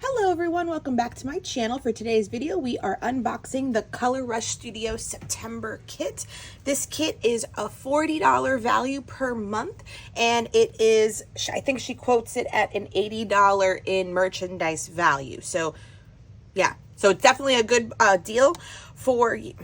Hello everyone, welcome back to my channel. For today's video, we are unboxing the ColorRush Studio September kit. This kit is a $40 value per month, and it is, I think she quotes it at an $80 in merchandise value. So yeah, so it's definitely a good deal for you.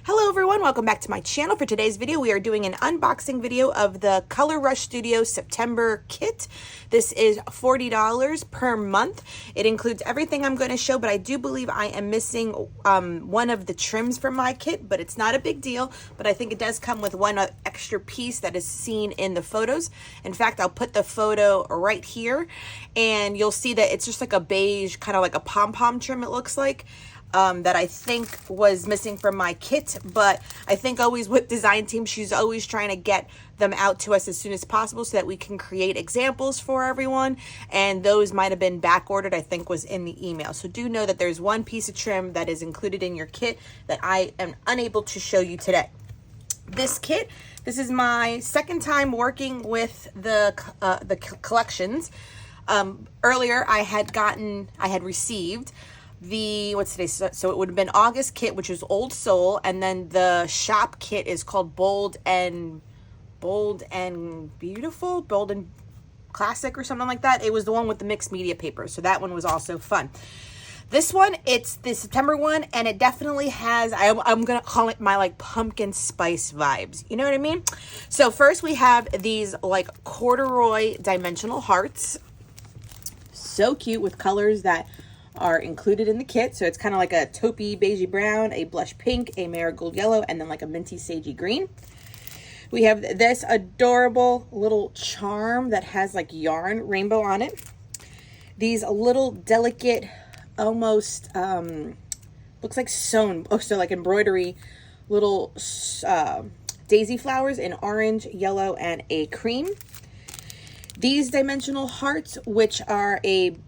Hello everyone, welcome back to my channel. For today's video, we are doing an unboxing video of the ColorRush Studio September kit. This is $40 per month. It includes everything I'm going to show, but I do believe I am missing one of the trims from my kit, but it's not a big deal. But I think it does come with one extra piece that is seen in the photos. In fact, I'll put the photo right here, and you'll see that it's just like a beige, kind of like a pom-pom trim it looks like. That I think was missing from my kit, but I think always with design team, she's always trying to get them out to us as soon as possible so that we can create examples for everyone, and those might have been back ordered, I think was in the email. So do know that there's one piece of trim that is included in your kit that I am unable to show you today. This kit, this is my second time working with the collections. Earlier I had received the, what's today, so it would have been August kit, which was Old Soul, and then the shop kit is called Bold and Beautiful, Bold and Classic or something like that. It was the one with the mixed media paper, so that one was also fun. This one, it's the September one, and it definitely has, I'm gonna call it my like pumpkin spice vibes, you know what I mean? So first we have these like corduroy dimensional hearts, so cute, with colors that are included in the kit. So it's kind of like a taupey beigey brown, a blush pink, a marigold yellow, and then like a minty sagey green. We have this adorable little charm that has like yarn rainbow on it. These little delicate, almost looks like sewn, so like embroidery, little daisy flowers in orange, yellow, and a cream. These dimensional hearts, which are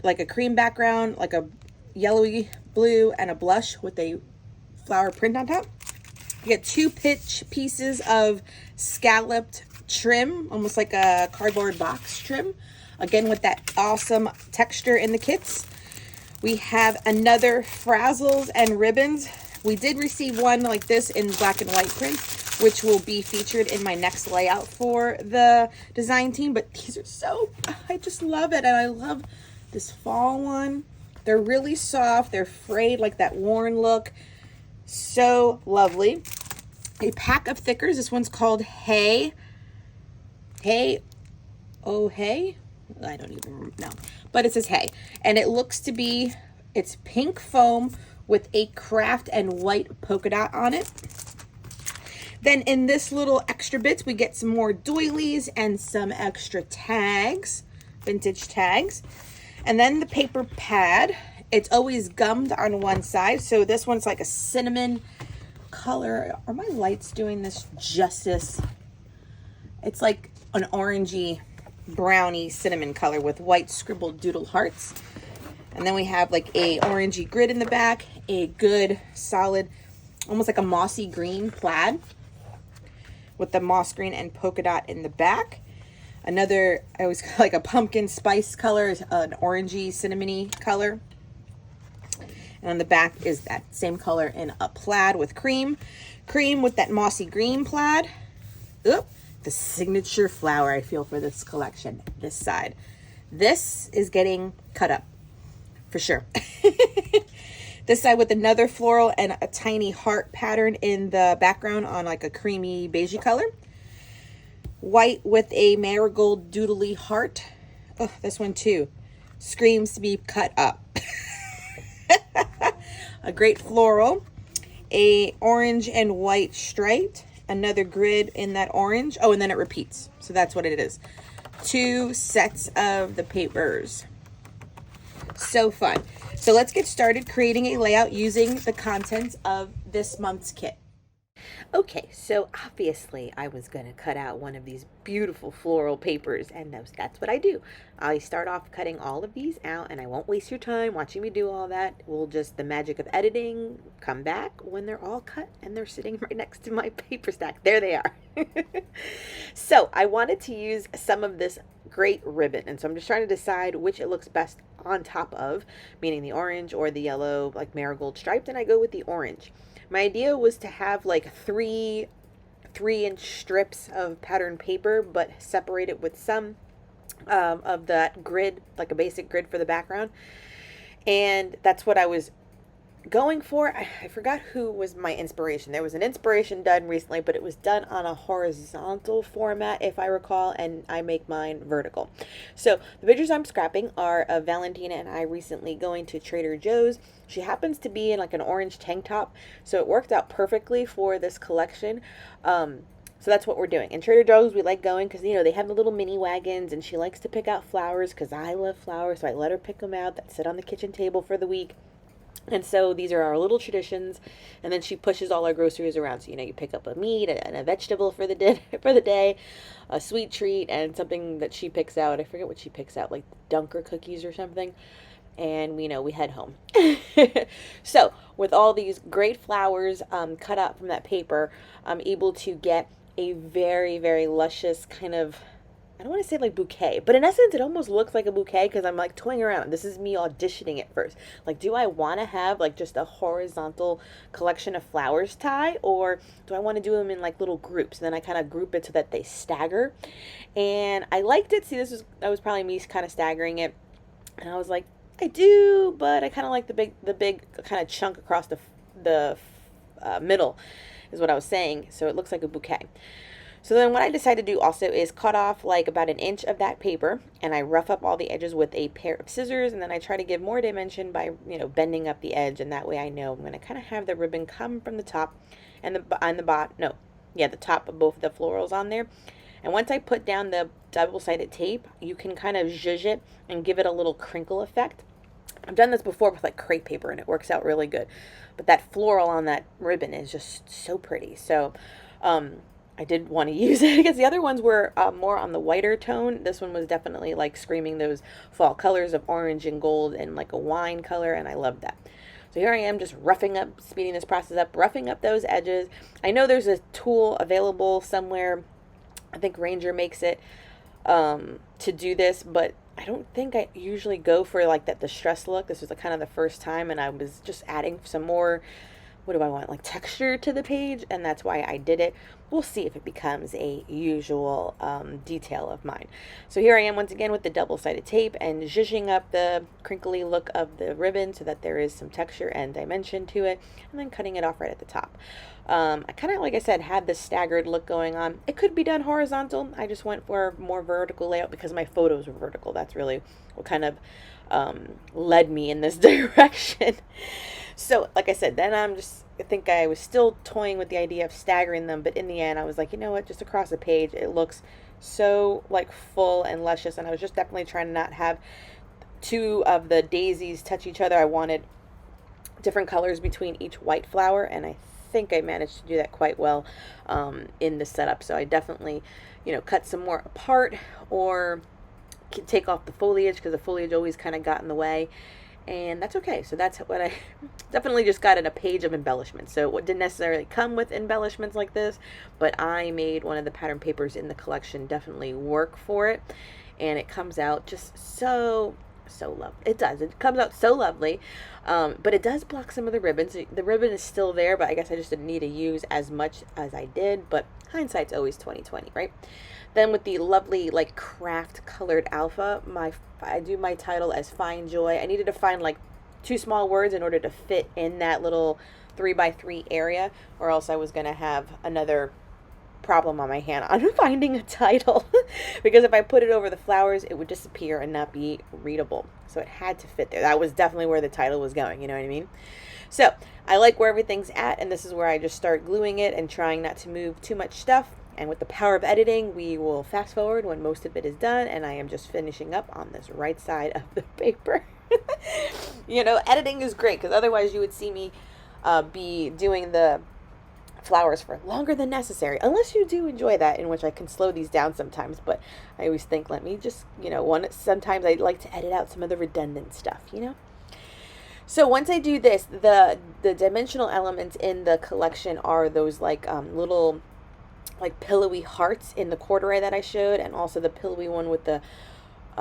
like a cream background, like a yellowy blue, and a blush with a flower print on top. You get two pitch pieces of scalloped trim, almost like a cardboard box trim. Again, with that awesome texture in the kits. We have another frazzles and ribbons. We did receive one like this in black and white print, which will be featured in my next layout for the design team. But these are so, I just love it. And I love this fall one. They're really soft. They're frayed, like that worn look. So lovely. A pack of thickers. This one's called Hey. Oh, Hey? I don't even know. But it says Hey. And it looks to be, it's pink foam with a craft and white polka dot on it. Then in this little extra bits, we get some more doilies and some extra tags, vintage tags. And then the paper pad, it's always gummed on one side. So this one's like a cinnamon color. Are my lights doing this justice? It's like an orangey, browny cinnamon color with white scribbled doodle hearts. And then we have like a orangey grid in the back, a good solid, almost like a mossy green plaid with the moss green and polka dot in the back. Another, I always like a pumpkin spice color, an orangey cinnamony color. And on the back is that same color in a plaid with cream with that mossy green plaid. Oop, the signature flower I feel for this collection, this side. This is getting cut up for sure. This side with another floral and a tiny heart pattern in the background on like a creamy beigey color. White with a marigold doodly heart. Oh, this one too screams to be cut up. A great floral. A orange and white striped. Another grid in that orange. Oh, and then it repeats. So that's what it is. Two sets of the papers. So fun. So let's get started creating a layout using the contents of this month's kit. Okay, so obviously I was going to cut out one of these beautiful floral papers, and that's what I do. I start off cutting all of these out, and I won't waste your time watching me do all that. We'll just, the magic of editing, come back when they're all cut and they're sitting right next to my paper stack. There they are. So I wanted to use some of this great ribbon. And so I'm just trying to decide which it looks best on top of, meaning the orange or the yellow, like marigold striped, and I go with the orange. My idea was to have like 3-inch strips of pattern paper, but separate it with some of that grid, like a basic grid for the background. And that's what I was going for. I forgot who was my inspiration. There was an inspiration done recently, but it was done on a horizontal format, if I recall, and I make mine vertical. So the pictures I'm scrapping are of Valentina and I recently going to Trader Joe's. She happens to be in like an orange tank top, so it worked out perfectly for this collection. So that's what we're doing. In Trader Joe's, we like going because, you know, they have the little mini wagons, and she likes to pick out flowers because I love flowers, so I let her pick them out that sit on the kitchen table for the week. And so these are our little traditions, and then she pushes all our groceries around. So, you know, you pick up a meat and a vegetable for the day, a sweet treat, and something that she picks out. I forget what she picks out, like Dunker cookies or something. And we head home. So with all these great flowers cut out from that paper, I'm able to get a very, very luscious kind of, I don't want to say like bouquet, but in essence, it almost looks like a bouquet because I'm like toying around. This is me auditioning it first. Like, do I want to have like just a horizontal collection of flowers tie, or do I want to do them in like little groups? And then I kind of group it so that they stagger. And I liked it. See, that was probably me kind of staggering it. And I was like, I do, but I kind of like the big kind of chunk across the middle is what I was saying. So it looks like a bouquet. So then what I decided to do also is cut off like about 1 inch of that paper, and I rough up all the edges with a pair of scissors, and then I try to give more dimension by, bending up the edge, and that way I know I'm going to kind of have the ribbon come from the top and the top of both the florals on there. And once I put down the double-sided tape, you can kind of zhuzh it and give it a little crinkle effect. I've done this before with like crepe paper, and it works out really good. But that floral on that ribbon is just so pretty. So I did want to use it because the other ones were more on the whiter tone. This one was definitely like screaming those fall colors of orange and gold and like a wine color, and I loved that. So here I am just speeding this process up, roughing up those edges. I know there's a tool available somewhere. I think Ranger makes it to do this, but I don't think I usually go for like that distress look. This was kind of the first time, and I was just adding some more, what do I want, like texture to the page, and that's why I did it. We'll see if it becomes a usual detail of mine. So here I am once again with the double-sided tape and zhuzhing up the crinkly look of the ribbon so that there is some texture and dimension to it, and then cutting it off right at the top. I kind of, like I said, had this staggered look going on. It could be done horizontal. I just went for a more vertical layout because my photos were vertical. That's really what kind of led me in this direction. So, like I said, then I think I was still toying with the idea of staggering them, but in the end, I was like, you know what, just across the page, it looks so, like, full and luscious, and I was just definitely trying to not have two of the daisies touch each other. I wanted different colors between each white flower, and I think I managed to do that quite well in the setup. So I definitely, cut some more apart or take off the foliage because the foliage always kind of got in the way. And that's okay. So that's what I definitely just got in a page of embellishments. So it didn't necessarily come with embellishments like this, but I made one of the pattern papers in the collection definitely work for it. And it comes out just so lovely. It does. It comes out so lovely. But it does block some of the ribbons. The ribbon is still there, but I guess I just didn't need to use as much as I did. But hindsight's always 20/20, right? Then with the lovely like craft colored alpha, I do my title as Find Joy. I needed to find like 2 small words in order to fit in that little 3x3 area, or else I was going to have another problem on my hand on finding a title because if I put it over the flowers, it would disappear and not be readable. So it had to fit there. That was definitely where the title was going, you know what I mean? So I like where everything's at, and this is where I just start gluing it and trying not to move too much stuff. And with the power of editing, we will fast forward when most of it is done, and I am just finishing up on this right side of the paper. Editing is great because otherwise you would see me be doing the flowers for longer than necessary, unless you do enjoy that, in which I can slow these down sometimes. But I always think, let me just, sometimes I like to edit out some of the redundant stuff, So once I do this, the dimensional elements in the collection are those like little like pillowy hearts in the corduroy that I showed, and also the pillowy one with the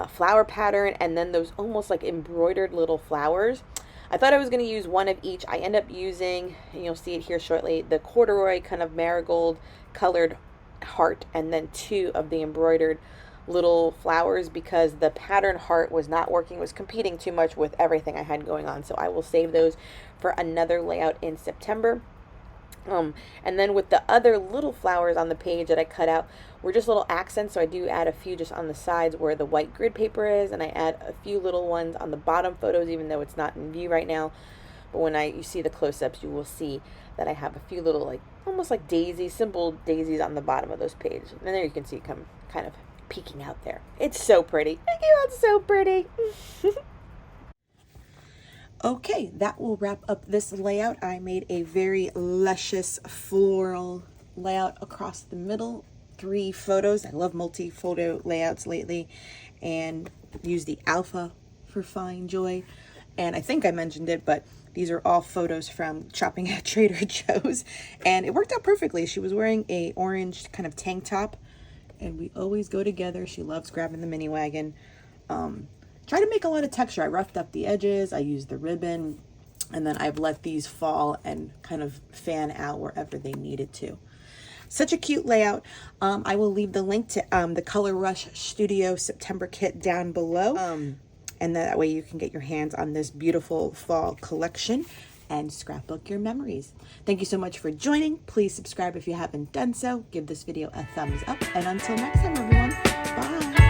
flower pattern, and then those almost like embroidered little flowers. I thought I was going to use one of each. I end up using, and you'll see it here shortly, the corduroy kind of marigold colored heart, and then 2 of the embroidered little flowers, because the pattern heart was not working, was competing too much with everything I had going on. So I will save those for another layout in September. And then with the other little flowers on the page that I cut out were just little accents, so I do add a few just on the sides where the white grid paper is, and I add a few little ones on the bottom photos, even though it's not in view right now. But when you see the close-ups, you will see that I have a few little, like, almost like daisies, simple daisies on the bottom of those pages. And there you can see it come kind of peeking out there. It's so pretty. It came out so pretty. Okay, that will wrap up this layout. I made a very luscious floral layout across the middle. 3 photos. I love multi-photo layouts lately, and use the alpha for fine joy. And I think I mentioned it, but these are all photos from shopping at Trader Joe's, and it worked out perfectly. She was wearing a orange kind of tank top, and we always go together. She loves grabbing the mini wagon. Try to make a lot of texture. I roughed up the edges, I used the ribbon, and then I've let these fall and kind of fan out wherever they needed to. Such a cute layout. I will leave the link to the ColorRush Studio September kit down below. And that way you can get your hands on this beautiful fall collection and scrapbook your memories. Thank you so much for joining. Please subscribe if you haven't done so. Give this video a thumbs up. And until next time, everyone, bye.